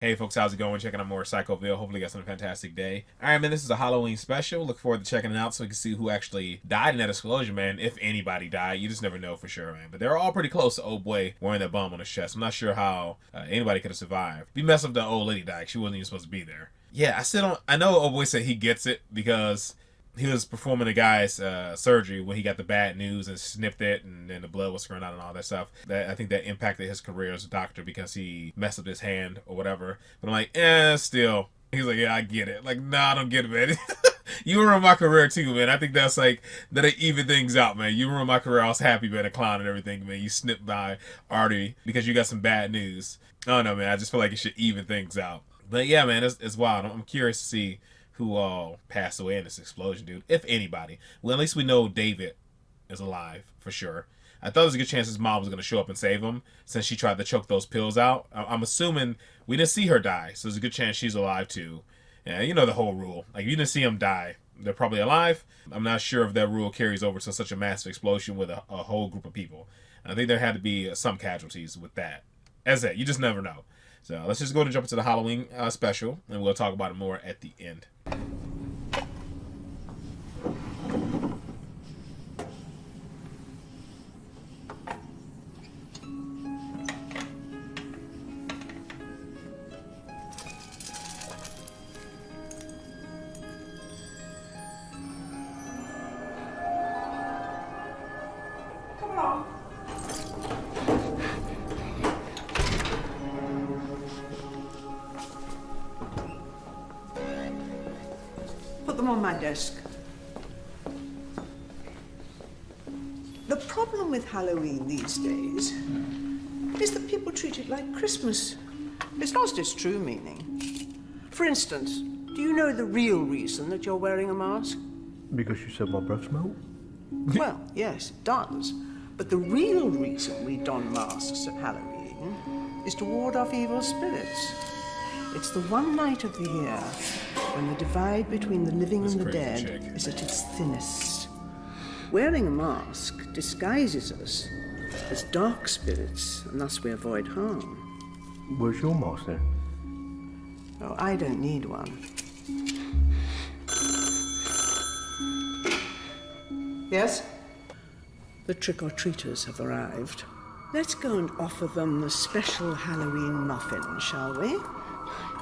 Hey folks, how's it going? Checking out more Psychoville. Hopefully you guys had a fantastic day. Alright man, this is a Halloween special. Look forward to checking it out so we can see who actually died in that explosion, man. If anybody died. You just never know for sure, man. But they're all pretty close to old boy wearing that bomb on his chest. I'm not sure how anybody could have survived. Be messed up the old lady died. She wasn't even supposed to be there. Yeah, I still don't... I know old boy said he gets it because he was performing the guy's surgery when he got the bad news and snipped it, and then the blood was spraying out and all that stuff. That I think that impacted his career as a doctor because he messed up his hand or whatever. But I'm like, still. He's like, yeah, I get it. Like, nah, I don't get it, man. You ruined my career too, man. I think that's like that it even things out, man. You ruined my career. I was happy, man, a clown and everything, man. You snipped my artery because you got some bad news. I don't know, man. I just feel like it should even things out. But yeah, man, it's wild. I'm curious to see who all passed away in this explosion, dude. If anybody. Well, at least we know David is alive, for sure. I thought there was a good chance his mom was going to show up and save him since she tried to choke those pills out. I'm assuming we didn't see her die, so there's a good chance she's alive too. Yeah, you know the whole rule. Like, if you didn't see them die, they're probably alive. I'm not sure if that rule carries over to such a massive explosion with a whole group of people. I think there had to be some casualties with that. As that, you just never know. So let's just go and jump into the Halloween special, and we'll talk about it more at the end. Put them on my desk. The problem with Halloween these days is that people treat it like Christmas. It's lost its true meaning. For instance, do you know the real reason that you're wearing a mask? Because you said my breath smelled? Well, yes, it does. But the real reason we don masks at Halloween is to ward off evil spirits. It's the one night of the year when the divide between the living and the dead is at its thinnest. Wearing a mask disguises us as dark spirits, and thus we avoid harm. Where's your mask then? Oh, I don't need one. Yes? The trick-or-treaters have arrived. Let's go and offer them the special Halloween muffin, shall we?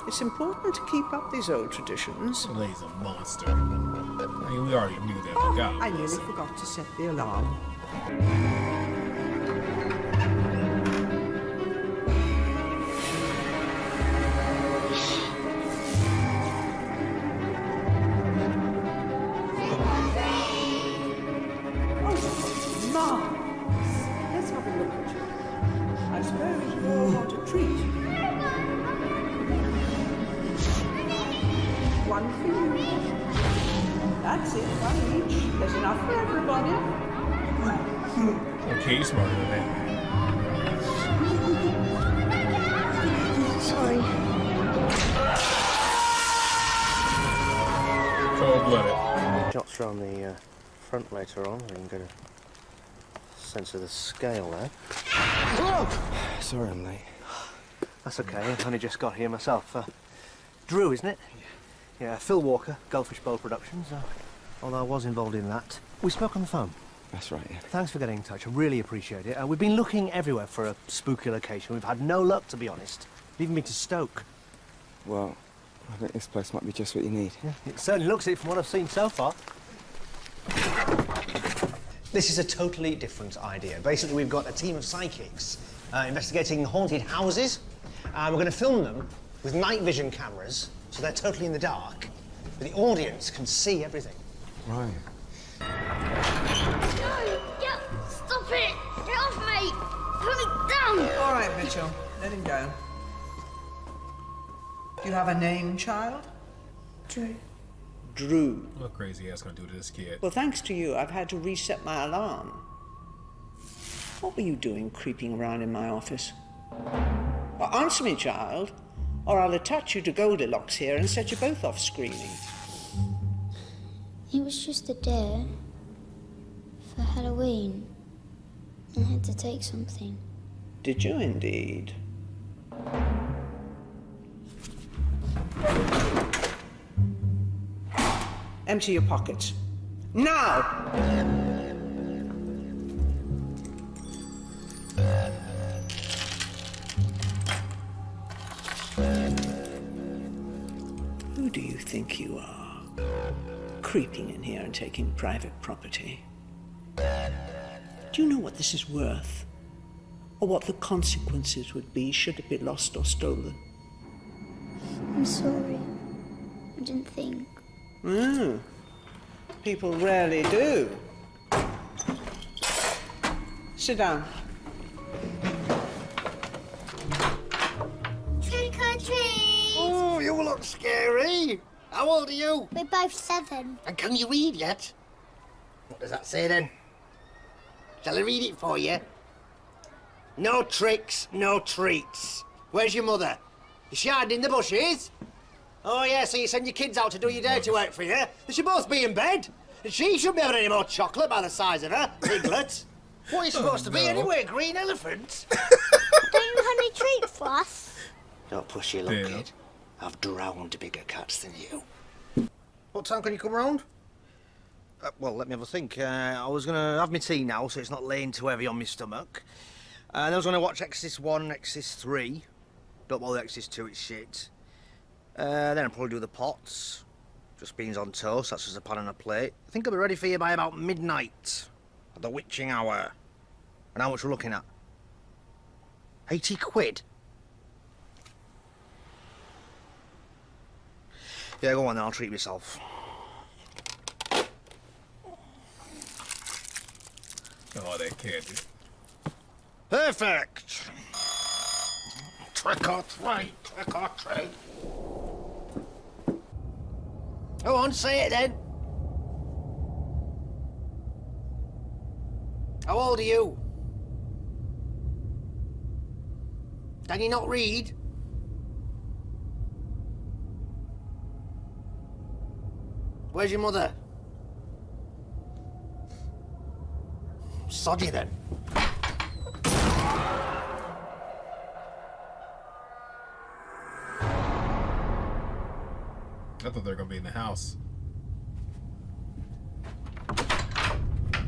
It's important to keep up these old traditions. Lays a monster. I mean, we already knew that. Oh, God, I nearly forgot to set the alarm. Oh, marvelous. Let's have a look at you. I suppose you all want a treat. One for you. That's it, one each. There's enough for everybody. Okay, you're smarter than that. Sorry. Cold-blooded. Shots around the front later on. We can get a sense of the scale there. Sorry I'm late. That's okay. I've only just got here myself. Drew, isn't it? Yeah, Phil Walker, Goldfish Bowl Productions. Although I was involved in that. We spoke on the phone. That's right, yeah. Thanks for getting in touch. I really appreciate it. We've been looking everywhere for a spooky location. We've had no luck, to be honest. Leaving me to Stoke. Well, I think this place might be just what you need. Yeah, it certainly looks it from what I've seen so far. This is a totally different idea. Basically, we've got a team of psychics investigating haunted houses. We're going to film them with night vision cameras, so they're totally in the dark, but the audience can see everything. Right. No! Yeah, stop it! Get off me! Put me down! All right, Mitchell. Let him go. Do you have a name, child? Drew. Drew. What crazy ass gonna do to this kid? Well, thanks to you, I've had to reset my alarm. What were you doing creeping around in my office? Well, answer me, child, or I'll attach you to Goldilocks here and set you both off screaming. It was just a dare for Halloween. I had to take something. Did you indeed? Empty your pockets. Now! Who do you think you are? Creeping in here and taking private property. Do you know what this is worth? Or what the consequences would be should it be lost or stolen? I'm sorry. I didn't think. People rarely do. Sit down. Trick or treat! Oh, you look scary. How old are you? We're both 7. And can you read yet? What does that say then? Shall I read it for you? No tricks, no treats. Where's your mother? Is she hiding in the bushes? Oh, yeah, so you send your kids out to do your dirty work for you? They should both be in bed. And she shouldn't be having any more chocolate by the size of her, piglet. What are you supposed to be anyway, green elephant? Don't you have any treats for us? Don't push your luck, Yeah. kid. I've drowned bigger cats than you. What time can you come round? Well, let me have a think. I was going to have my tea now, so it's not laying too heavy on my stomach. Then I was going to watch Exorcist 1, Exorcist 3. Don't bother Exorcist 2, it's shit. Then I'll probably do the pots. Just beans on toast, that's just a pan and a plate. I think I'll be ready for you by about midnight. At the witching hour. And how much we're looking at? 80 quid? Yeah, go on then, I'll treat myself. Oh, that candy. Perfect! Trick or treat, trick or treat. Go on, say it then. How old are you? Can you not read? Where's your mother? Sod you then. I thought they were gonna be in the house.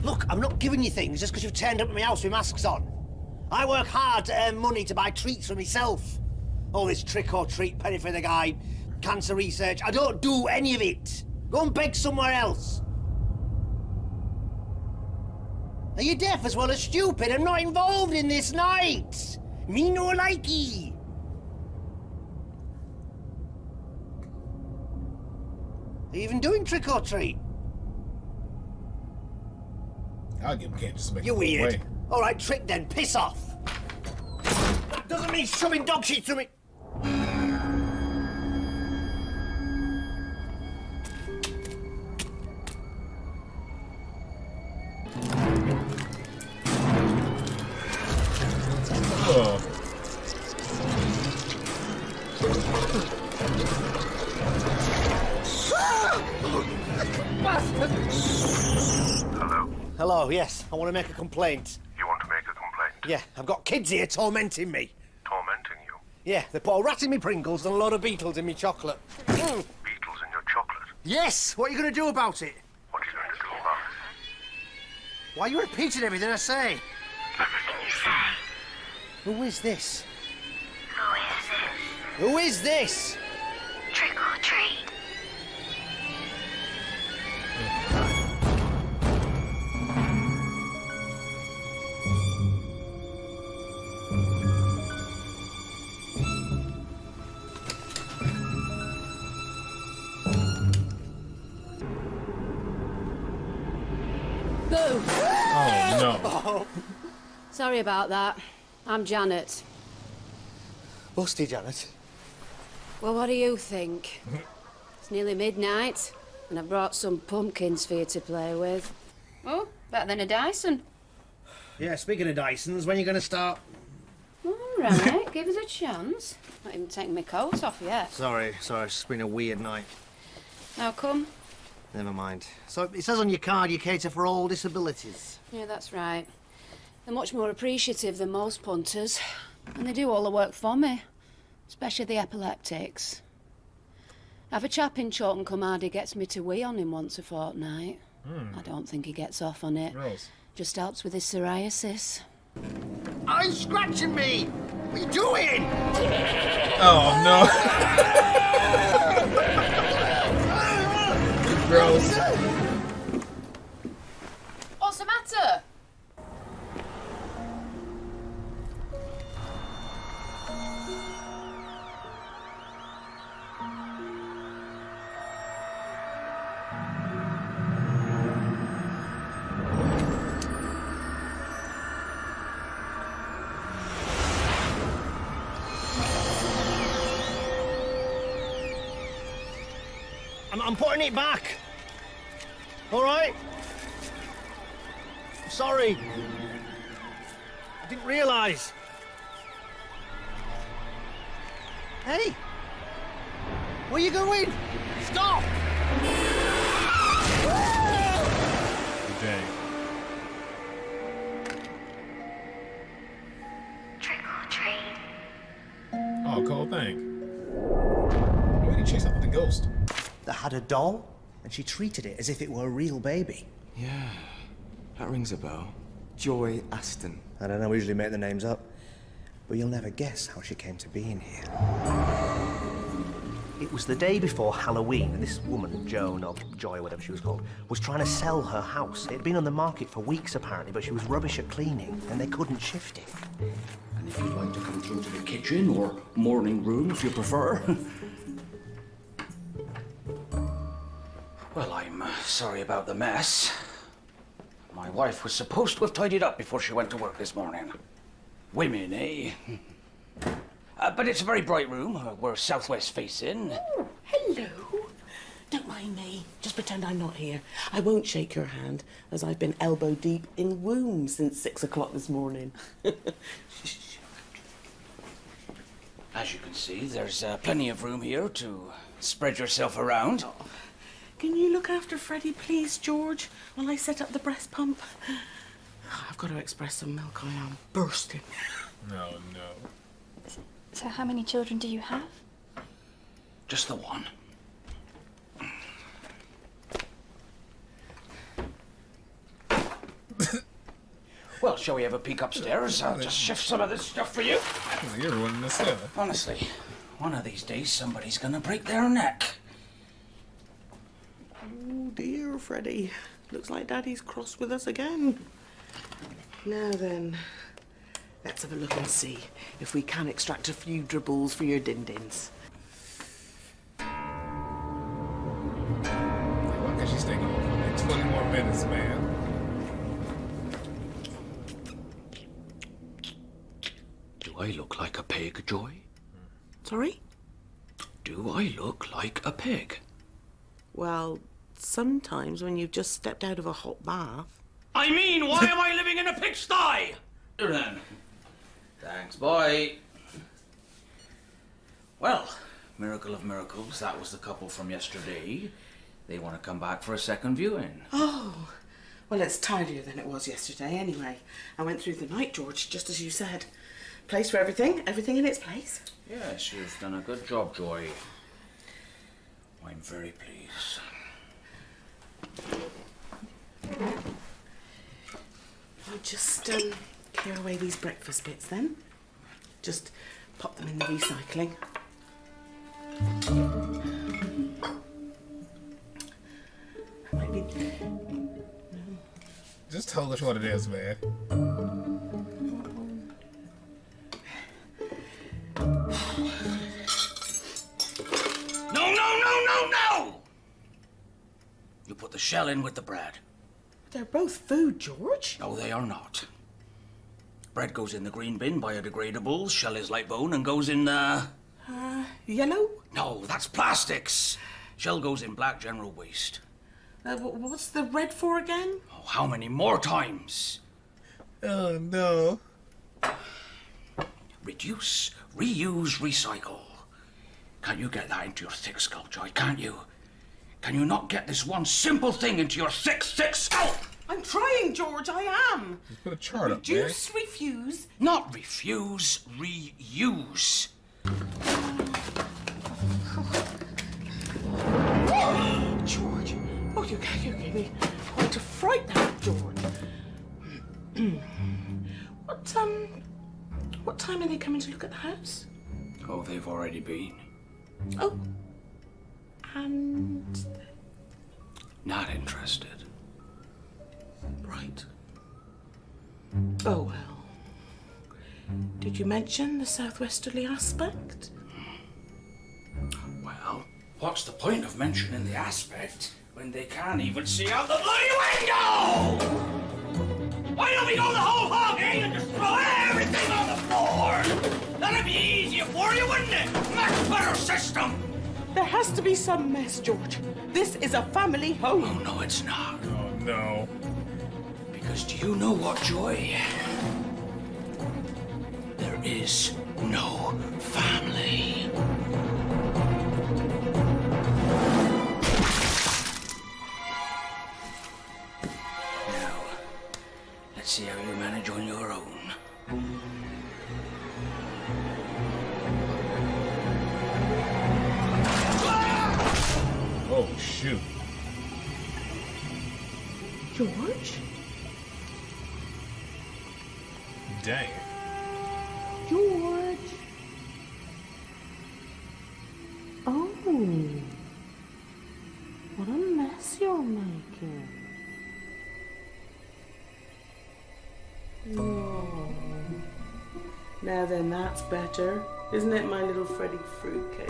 Look, I'm not giving you things just because you've turned up at my house with masks on. I work hard to earn money to buy treats for myself. All this trick or treat, penny for the guy, cancer research. I don't do any of it. Go and beg somewhere else. Are you deaf as well as stupid? I'm not involved in this night. Me no likey. Are you even doing trick or treat? I'll give him candy just to make You it go weird. away. All right, trick then. Piss off. That doesn't mean shoving dog shit through me. Oh. Hello? Hello, yes. I want to make a complaint. You want to make a complaint? Yeah, I've got kids here tormenting me. Tormenting you? Yeah, they put a rat in me Pringles and a load of beetles in me chocolate. Beetles in your chocolate? Yes, what are you going to do about it? What are you going to do about it? Why are you repeating everything I say? Everything you say. Who is this? Who is it? Who is this? Trick or treat? Oh no. Sorry about that. I'm Janet. Busty, Janet. Well, what do you think? It's nearly midnight, and I've brought some pumpkins for you to play with. Oh, better than a Dyson. Yeah, speaking of Dysons, when are you going to start? All right, give us a chance. Not even taking my coat off yet. Sorry, it's just been a weird night. How come? Never mind. So it says on your card you cater for all disabilities. Yeah, that's right. They're much more appreciative than most punters, and they do all the work for me, especially the epileptics. Have a chap in Chorlton come Hardy gets me to wee on him once a fortnight. I don't think he gets off on it. Gross. Just helps with his psoriasis. Oh, he's scratching me! What are you doing? Oh no. Gross. What's the matter? I'm putting it back. All right? I'm sorry. I didn't realise. Hey! Where you going? Stop! Dang. Trick or treat. Oh, cool thing. Why did he chase after the ghost? That had a doll, and she treated it as if it were a real baby. Yeah, that rings a bell. Joy Aston. I don't know, we usually make the names up. But you'll never guess how she came to be in here. It was the day before Halloween, and this woman, Joan, or Joy, whatever she was called, was trying to sell her house. It had been on the market for weeks, apparently, but she was rubbish at cleaning, and they couldn't shift it. And if you'd like to come through to the kitchen, or morning room if you prefer. Well, I'm sorry about the mess. My wife was supposed to have tidied up before she went to work this morning. Women, eh? But it's a very bright room. We're southwest facing. Oh, hello. Don't mind me. Just pretend I'm not here. I won't shake your hand, as I've been elbow deep in womb since 6 o'clock this morning. As you can see, there's plenty of room here to spread yourself around. Oh. Can you look after Freddie, please, George, while I set up the breast pump? I've got to express some milk. I am bursting. No, no. So how many children do you have? Just the one. Well, shall we have a peek upstairs? I'll just shift some of this stuff for you. You're ruining this stuff. Honestly, one of these days somebody's gonna break their neck. Oh dear, Freddie. Looks like Daddy's cross with us again. Now then, let's have a look and see if we can extract a few dribbles for your din-dins. Why can't she stay going for like 20 more minutes, man? Do I look like a pig, Joy? Sorry? Do I look like a pig? Well, sometimes when you've just stepped out of a hot bath. I mean, why am I living in a pigsty? Here then. Thanks, boy. Well, miracle of miracles, that was the couple from yesterday. They want to come back for a second viewing. Oh, well, it's tidier than it was yesterday anyway. I went through the night, George, just as you said. Place for everything, everything in its place. Yes, you've done a good job, Joy. I'm very pleased. I'll just clear away these breakfast bits then. Just pop them in the recycling. Maybe. Just tell us what it is, man. No! You put the shell in with the bread. They're both food, George. No, they are not. Bread goes in the green bin, biodegradable. Shell is light bone and goes in, Yellow? No, that's plastics. Shell goes in black, general waste. What's the red for again? Oh, how many more times? Oh, no. Reduce, reuse, recycle. Can't you get that into your thick skull, Joy? Can't you? Can you not get this one simple thing into your thick skull? I'm trying, George, I am. Just put a chart up there. Reduce, refuse. Not refuse, reuse. be quite a fright, that, George. What time are they coming to look at the house? Oh, they've already been. Oh. And... Not interested. Right. Oh, well. Did you mention the southwesterly aspect? Well, what's the point of mentioning the aspect when they can't even see out the bloody window? Why don't we go the whole hog, eh, and just throw everything on the floor? That'd be easier for you, wouldn't it? Much better system. There has to be some mess, George. This is a family home. Oh, no, it's not. Oh, no. Because do you know what, Joy? There is no family. Now, let's see how you manage on your own. Oh, shoot. George? Dang. George? Oh. What a mess you're making. Oh. Now then, that's better. Isn't it, my little Freddy fruitcake?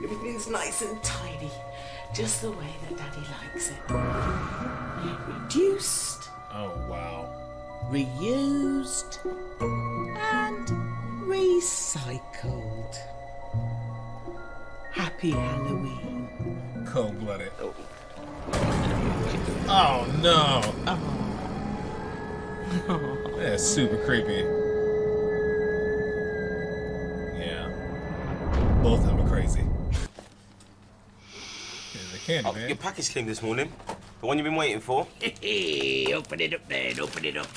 Everything's nice and tidy. Just the way that Daddy likes it. Reduced. Oh, wow. Reused. And recycled. Happy Halloween. Cold-blooded. Oh, no. Oh. That's super creepy. Yeah. Both of them are crazy. Here's the candy, man. Your package came this morning. The one you've been waiting for. Open it up then, open it up.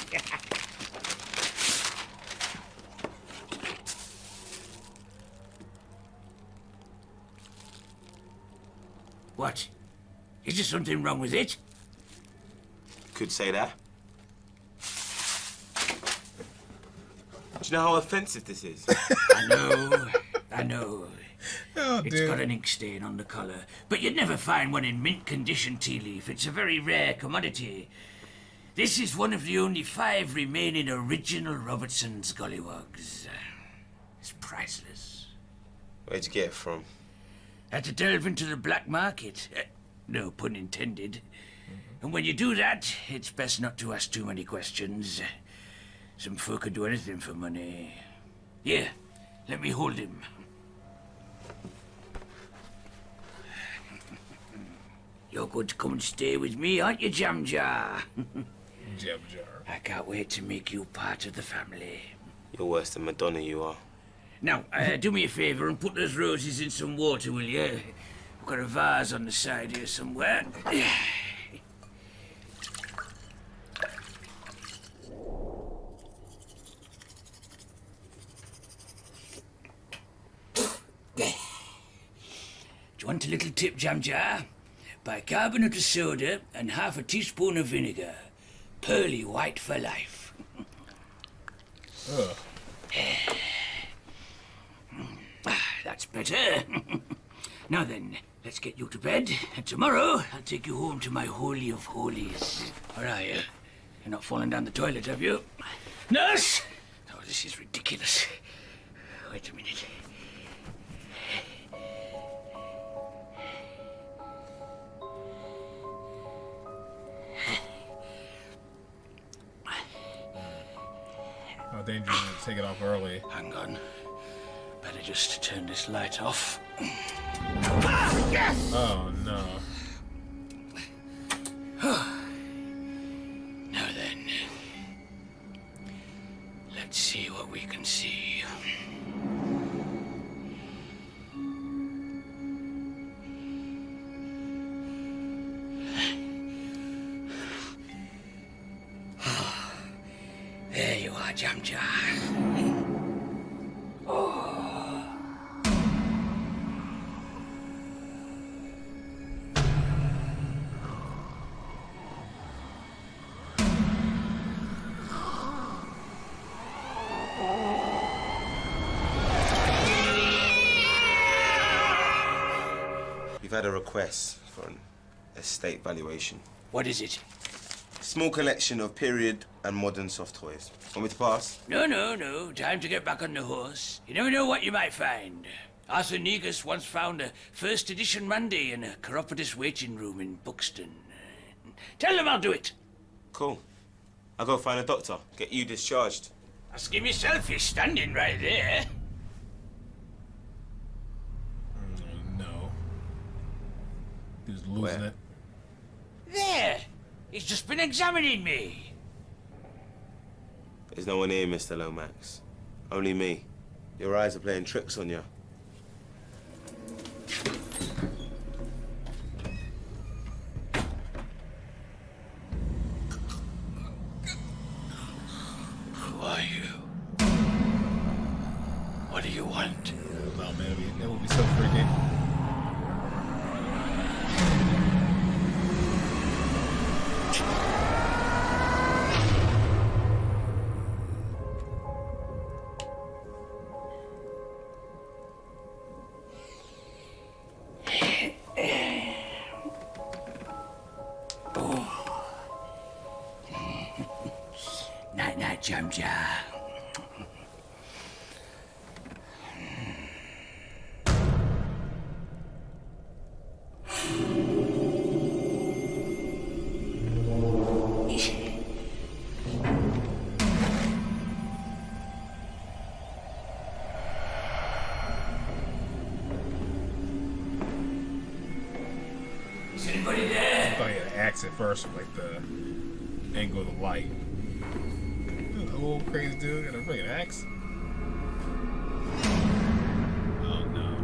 What? Is there something wrong with it? Could say that. Do you know how offensive this is? I know. Oh, It's got an ink stain on the collar, but you'd never find one in mint condition, tea leaf. It's a very rare commodity. This is one of the only 5 remaining original Robertson's Gollywogs. It's priceless. Where'd you get it from? Had to delve into the black market. No pun intended. And when you do that, it's best not to ask too many questions. Some folk could do anything for money. Here, let me hold him. You're going to come and stay with me, aren't you, Jam Jar? Jam Jar. I can't wait to make you part of the family. You're worse than Madonna, you are. Now, do me a favour and put those roses in some water, will you? I've got a vase on the side here somewhere. Do you want a little tip, Jam Jar? Bicarbonate of soda and half a teaspoon of vinegar. Pearly white for life. Ugh. That's better. Now then, let's get you to bed. And tomorrow, I'll take you home to my holy of holies. Where are you? You're not falling down the toilet, have you? Nurse! Oh, this is ridiculous. Wait a minute. How dangerous is it to take it off early? Hang on. Better just turn this light off. Ah, yes! Oh, no. Now then, let's see what we can see. There you are, Jam Jar. We've had a request for an estate valuation. What is it? Small collection of period and modern soft toys. Want me to pass? No, no, no. Time to get back on the horse. You never know what you might find. Arthur Negus once found a first edition Randy in a chiropodist waiting room in Buxton. Tell them I'll do it. Cool. I'll go find a doctor. Get you discharged. Ask him yourself, he's standing right there. No. He's losing it. There! He's just been examining me. There's no one here, Mr. Lomax. Only me. Your eyes are playing tricks on you. Who are you? What do you want? No, man, that would be so freaky. Night, night, Jam Jam. Is anybody there? I thought he had axe at first, like the angle of the light. The old crazy dude got a freaking axe. Oh no.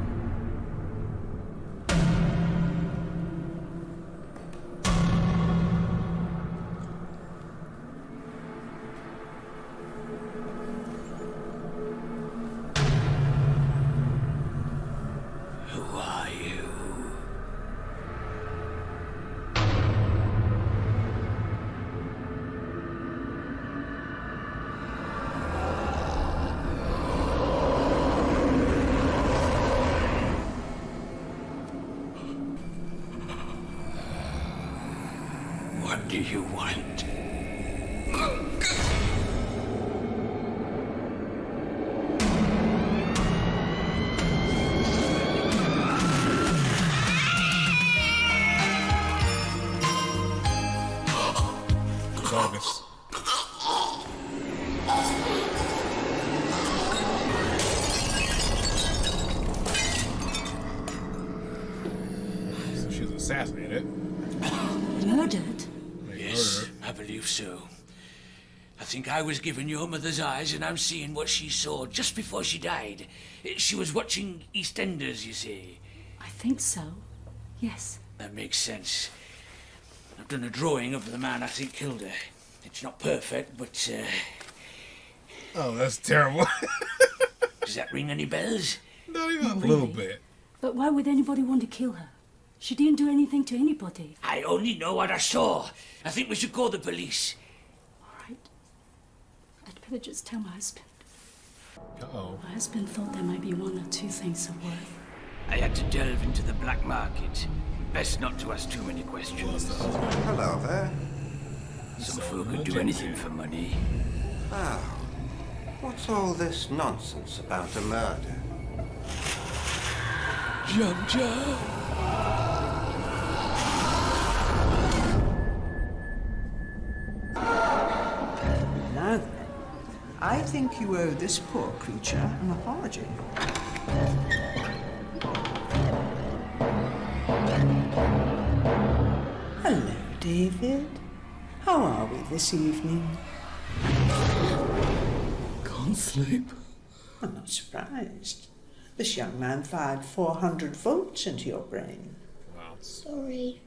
Who are you? What do you want? August. So she was assassinated. Murdered? Yes, I believe so. I think I was given your mother's eyes, and I'm seeing what she saw just before she died. She was watching EastEnders, you see. I think so. Yes. That makes sense. I've done a drawing of the man I think killed her. It's not perfect, but, Oh, that's terrible. does that ring any bells? Not even Not a little really. bit. But why would anybody want to kill her? She didn't do anything to anybody. I only know what I saw. I think we should call the police. All right. I'd better just tell my husband. Uh-oh. My husband thought there might be one or two things of worth. I had to delve into the black market. Best not to ask too many questions. Hello there. Some folk could do anything for money. Ah, what's all this nonsense about a murder? Jump, jump. Now then, I think you owe this poor creature an apology. Hello, David. How are we this evening? Can't sleep. I'm not surprised. This young man fired 400 volts into your brain. Wow. Sorry.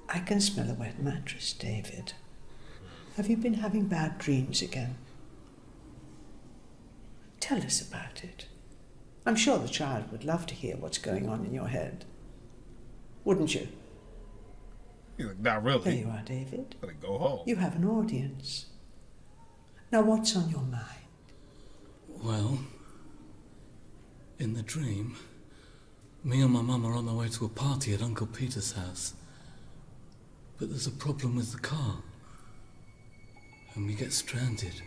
I can smell a wet mattress, David. Have you been having bad dreams again? Tell us about it. I'm sure the child would love to hear what's going on in your head. Wouldn't you? He's like, not really. There you are, David. Gotta go home. You have an audience. Now, what's on your mind? Well, in the dream, Me and my mum are on the way to a party at Uncle Peter's house. But there's a problem with the car. And we get stranded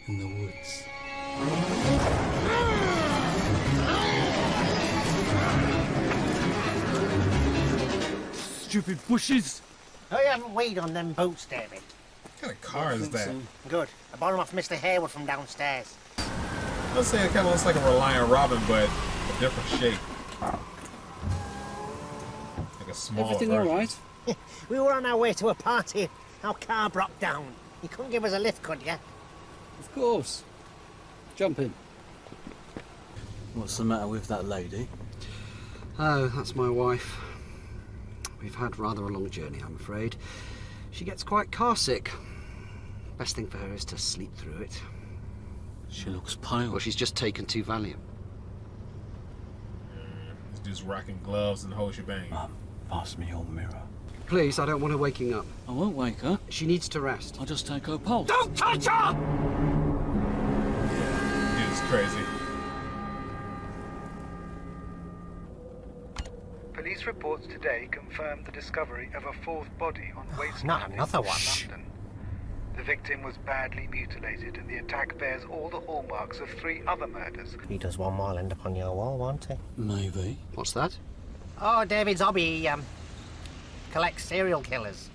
in the woods. Stupid bushes! Oh, you haven't weighed on them boats, David. What kind of car is that? Good. I bought them off Mr. Hayward from downstairs. Let's say it kind of looks like a Reliant Robin, but a different shape. Like a smaller Everything version. all right? We were on our way to a party. Our car broke down. You couldn't give us a lift, could you? Of course. Jump in. What's the matter with that lady? Oh, that's my wife. We've had rather a long journey, I'm afraid. She gets quite car sick. Best thing for her is to sleep through it. She looks pale. Well, she's just taken 2 Valium. This dude's rocking gloves and the whole shebang. Pass me your mirror. Please, I don't want her waking up. I won't wake her. She needs to rest. I'll just take her pulse. Don't touch her! Dude's crazy. Police reports today confirmed the discovery of a 4th body on Waste Not another one. London. The victim was badly mutilated, and the attack bears all the hallmarks of 3 other murders. He does one more, end up on your wall, won't he? Maybe. What's that? Oh, David's hobby, he collects serial killers.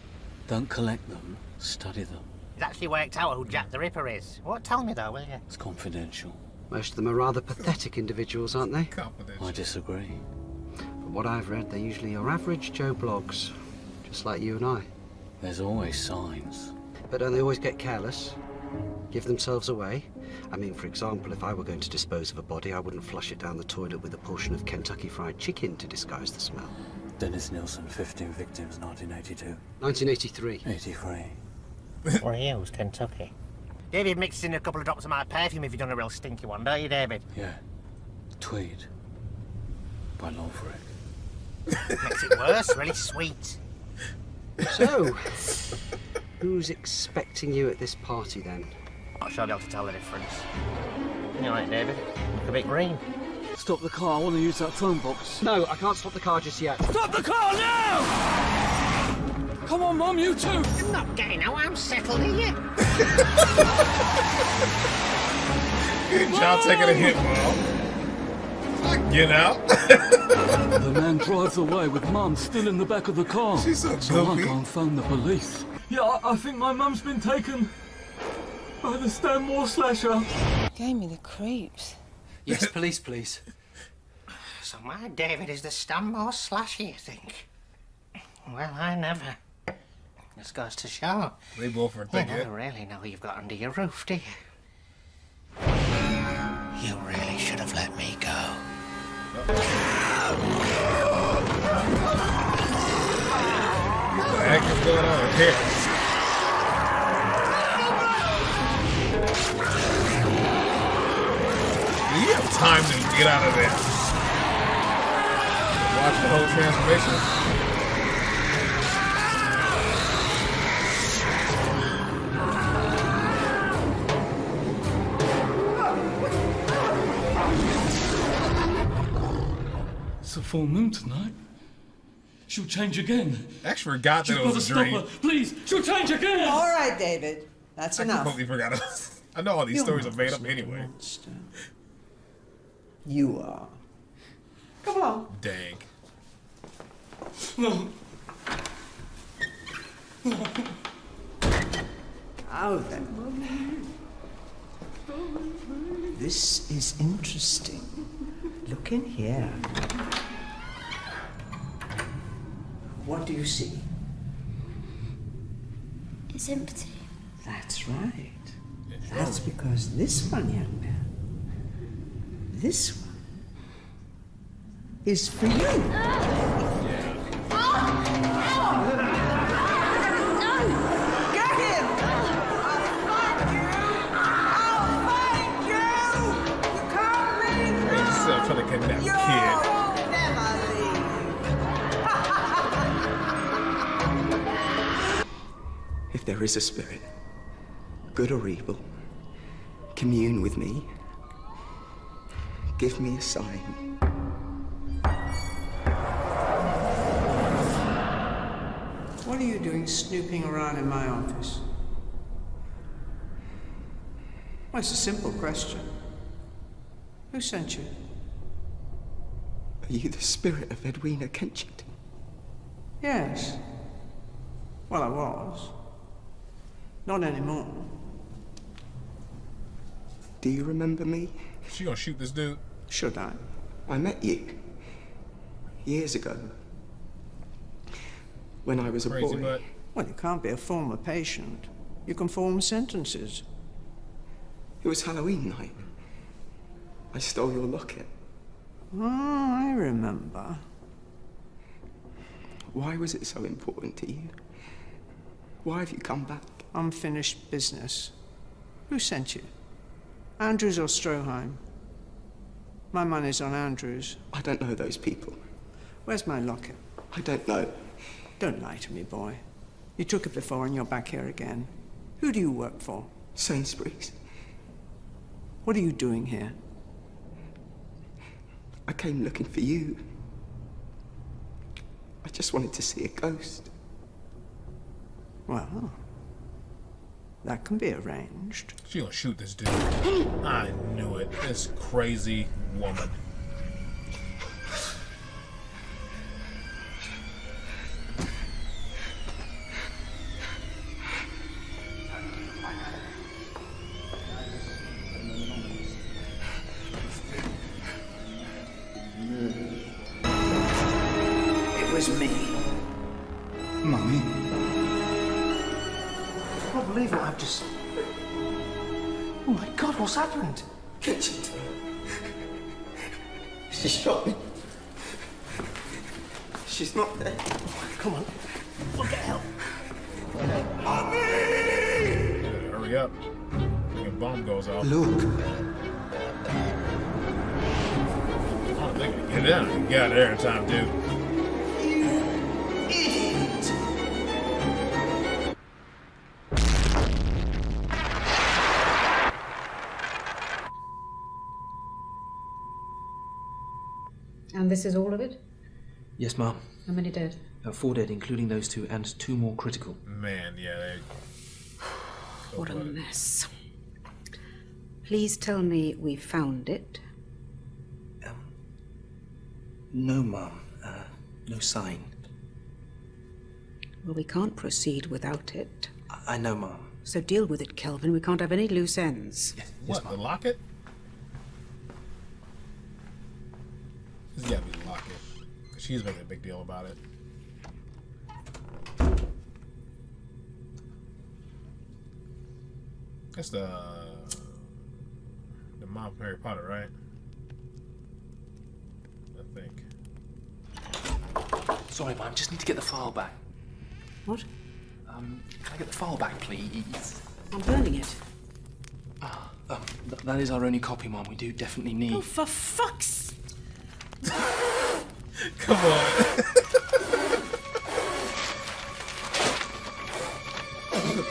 Don't collect them, study them. He's actually worked out who Jack the Ripper is. What? Tell me though, will you? It's confidential. Most of them are rather pathetic individuals, aren't they? Confidential. I disagree. From what I've read, they're usually your average Joe Bloggs. Just like you and I. There's always signs. But don't they always get careless? Give themselves away? I mean, for example, if I were going to dispose of a body, I wouldn't flush it down the toilet with a portion of Kentucky Fried Chicken to disguise the smell. Dennis Nilsson, 15 victims, 1982. 1983. 83. Where he was, Kentucky. David mixed in a couple of drops of my perfume if you've done a real stinky one, don't you, David? Yeah. Tweed. By Lolfrick. Makes it worse, really sweet. So, who's expecting you at this party then? Not sure I'll be able to tell the difference. You all right, David? Look a bit green. Stop the car, I want to use that phone box. No, I can't stop the car just yet. Stop the car now! Come on, Mum, you too! You're not getting out, I'm settled, are you? Good job taking a hit, Mom. Get out. The man drives away with Mum still in the back of the car. She's so I goofy. can't phone the police. Yeah, I think my mum's been taken by the Stanmore slasher. Gave me the creeps. Yes, police, please. So my David is the Stanmore slasher, you think? Well, I never. This goes to show. They both are You thinking. never really know who you've got under your roof, do you? You really should have let me go. What the heck is going on here? Do you have time to get out of there? Watch the whole transformation. It's a full moon tonight. She'll change again. I actually forgot that You've it got was to a stop dream. her. Please, she'll change again! All right, David. That's I enough. completely forgot it. I know all these You're stories are not made up such a anyway. monster. You are. Come along. Dang. No. Now then. This is interesting. Look in here. What do you see? It's empty. That's right. That's because this one, young man, this one is for you. Get him! I'll find you! I'll find you! You can't leave Hey, now! still trying to kidnap You a kid. won't never leave. If there is a spirit, good or evil, commune with me. Give me a sign. What are you doing snooping around in my office? Well, it's a simple question. Who sent you? Are you the spirit of Edwina Kensington? Yes. Well, I was. Not anymore. Do you remember me? She gonna shoot this dude? Should I? I met you years ago when I was a Crazy boy. butt. Well, you can't be a former patient. You can form sentences. It was Halloween night. I stole your locket. Oh, I remember. Why was it so important to you? Why have you come back? Unfinished business. Who sent you? Andrews or Stroheim? My money's on Andrews. I don't know those people. Where's my locket? I don't know. Don't lie to me, boy. You took it before and you're back here again. Who do you work for? Sainsbury's. What are you doing here? I came looking for you. I just wanted to see a ghost. Well, that can be arranged. She gonna shoot this dude. I knew it. This crazy woman. It was me. Mummy? I can't believe what I've just... Oh my God, what's happened? Kensington. She shot me. She's not there. Come on. We'll get help. Hurry up. The bomb goes off. Look. Oh, they can get down. Get out of there in time, dude. Idiot! And this is all of it? Yes, ma'am. How many dead? 4 dead, including those 2, and 2 more critical. Man, yeah, they... What a mess. Please tell me we found it. No, ma'am. No sign. Well, we can't proceed without it. I know, ma'am. So deal with it, Kelvin. We can't have any loose ends. What, the locket? This gotta be the locket. Because she's making a big deal about it. That's the mom from Harry Potter, right? I think. Sorry, ma'am. Just need to get the file back. What? Can I get the file back, please? I'm burning it. That is our only copy, ma'am. We do definitely need... Oh, for fuck's... Come on.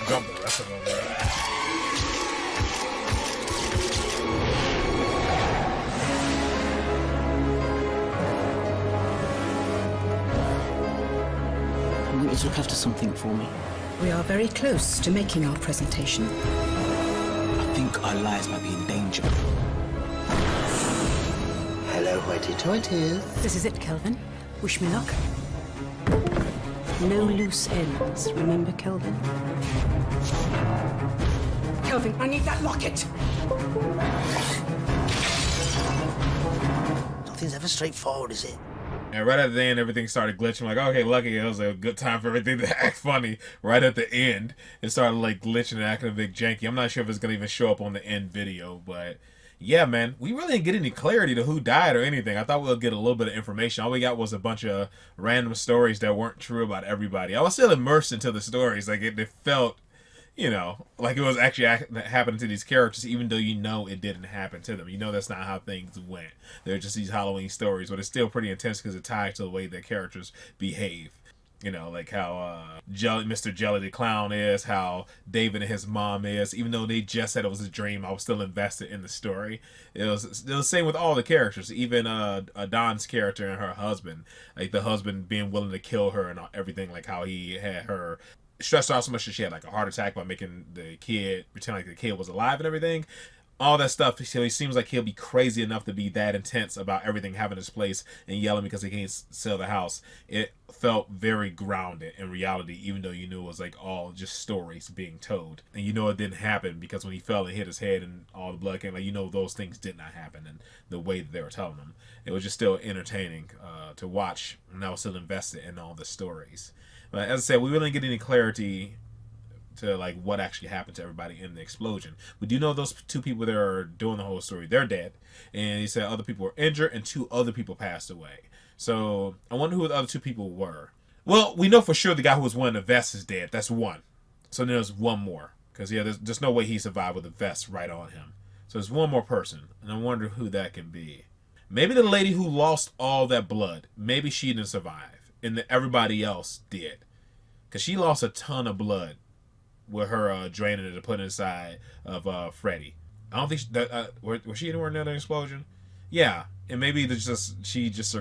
Dump the rest of them, right? I want you to look after something for me. We are very close to making our presentation. I think our lives might be in danger. Hello, hoity-toities. This is it, Kelvin. Wish me luck. No loose ends, remember, Kelvin? Kelvin, I need that locket! Nothing's ever straightforward, is it? And right at the end, everything started glitching. Like, okay, lucky it was a good time for everything to act funny. Right at the end, it started like glitching and acting a bit janky. I'm not sure if it's gonna even show up on the end video, but yeah, man, we really didn't get any clarity to who died or anything. I thought we would get a little bit of information. All we got was a bunch of random stories that weren't true about everybody. I was still immersed into the stories. Like it felt, you know, like it was actually happening to these characters, even though you know it didn't happen to them. You know that's not how things went. They're just these Halloween stories, but it's still pretty intense because it ties to the way that characters behave. You know, like how Mr. Jelly the Clown is, how David and his mom is. Even though they just said it was a dream, I was still invested in the story. It was the same with all the characters, even Don's character and her husband. Like the husband being willing to kill her and everything, like how he had her stressed out so much that she had like a heart attack by making the kid pretend like the kid was alive and everything. All that stuff. So he seems like he'll be crazy enough to be that intense about everything having its place and yelling because he can't sell the house. It felt very grounded in reality, even though you knew it was like all just stories being told. And you know it didn't happen because when he fell and hit his head and all the blood came, like, you know those things did not happen in the way that they were telling them. It was just still entertaining to watch, and I was still invested in all the stories. But as I said, we really didn't get any clarity to like what actually happened to everybody in the explosion. We do know those two people that are doing the whole story, they're dead. And he said other people were injured and 2 other people passed away. So I wonder who the other 2 people were. Well, we know for sure the guy who was wearing the vest is dead. That's 1. So there's 1 more. Because yeah, there's no way he survived with a vest right on him. So there's 1 more person. And I wonder who that can be. Maybe the lady who lost all that blood. Maybe she didn't survive. And everybody else did. Because she lost a ton of blood with her draining it to put inside of Freddy. I don't think was she anywhere near the explosion? Yeah, and maybe she just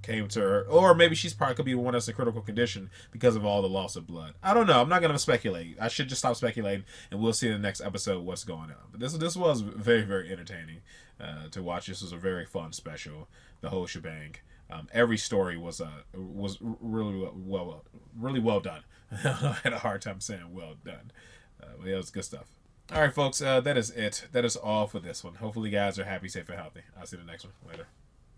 came to her, or maybe she's probably could be one that's in critical condition because of all the loss of blood. I don't know. I'm not gonna speculate. I should just stop speculating, and we'll see in the next episode what's going on. But this was very, very entertaining to watch. This was a very fun special. The whole shebang. Every story was really well done. I had a hard time saying well done. But yeah, it was good stuff. All right, folks, that is it. That is all for this one. Hopefully you guys are happy, safe, and healthy. I'll see you in the next one. Later.